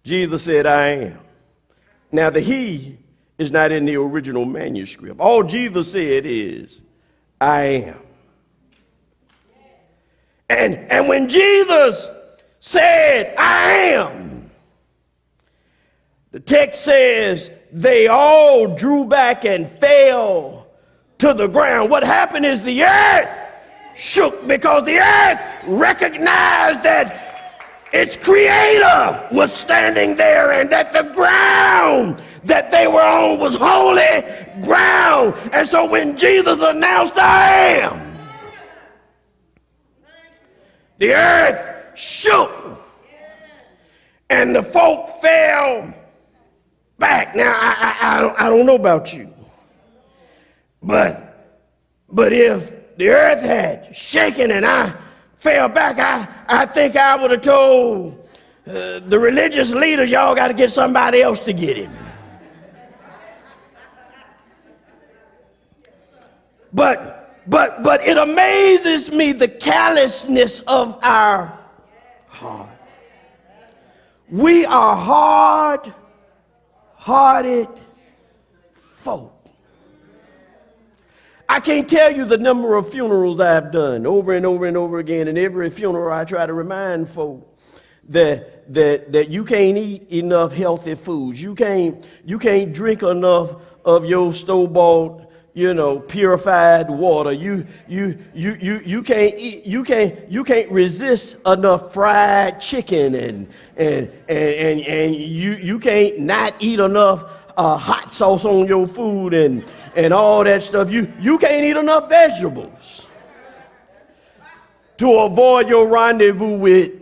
Jesus said, I am. Now, the he is not in the original manuscript. All Jesus said is, I am. And when Jesus said, I am, the text says they all drew back and fell to the ground. What happened is the earth shook because the earth recognized that its creator was standing there and that the ground that they were on was holy ground. And so when Jesus announced, I am, the earth shook and the folk fell back. Now, I don't know about you, but if the earth had shaken and I fell back, I think I would have told the religious leaders, y'all got to get somebody else to get him. But it amazes me the callousness of our heart. We are hard-hearted folk. I can't tell you the number of funerals I've done over and over and over again. And every funeral I try to remind folk that you can't eat enough healthy foods. You can't drink enough of your store-bought, purified water. You can't eat, you can't resist enough fried chicken and you can't not eat enough hot sauce on your food and all that stuff. You can't eat enough vegetables to avoid your rendezvous with.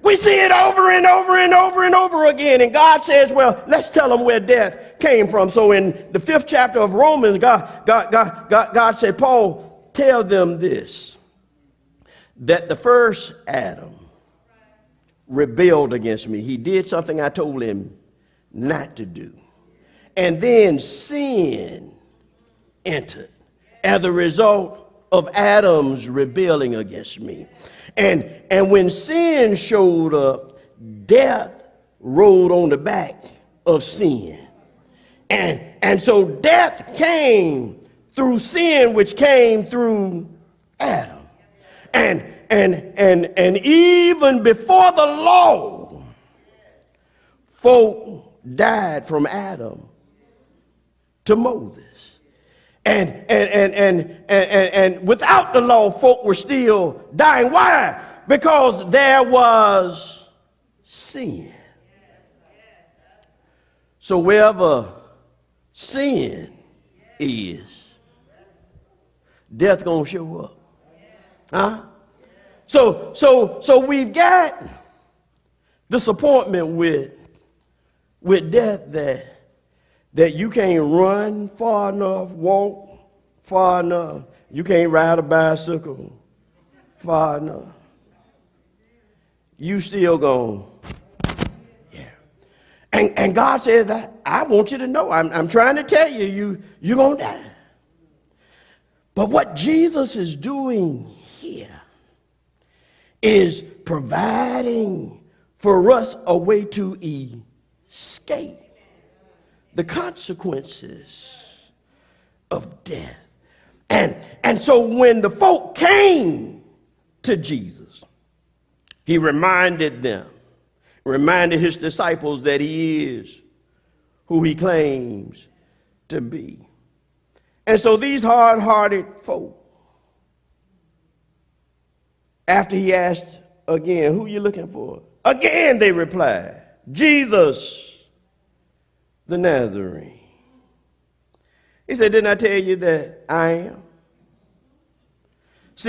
We see it over and over and over and over again. And God says, well, let's tell them where death came from. So in the 5th chapter of Romans, God said, Paul, tell them this, that the first Adam rebelled against me. He did something I told him not to do. And then sin entered as a result of Adam's rebelling against me. And when sin showed up, death rode on the back of sin. And so death came through sin, which came through Adam. And even before the law, folk died from Adam to Moses. And without the law, folk were still dying. Why? Because there was sin. So wherever sin is, death gonna show up. Huh? So we've got disappointment with death that you can't run far enough, walk far enough. You can't ride a bicycle far enough. You still gone. Yeah. And God says that I want you to know. I'm trying to tell you, you're gonna die. But what Jesus is doing here is providing for us a way to escape the consequences of death. And so when the folk came to Jesus, he reminded his disciples that he is who he claims to be. And so these hard-hearted folk, after he asked again, who you looking for? Again they replied, Jesus the Nazarene. He said, didn't I tell you that I am?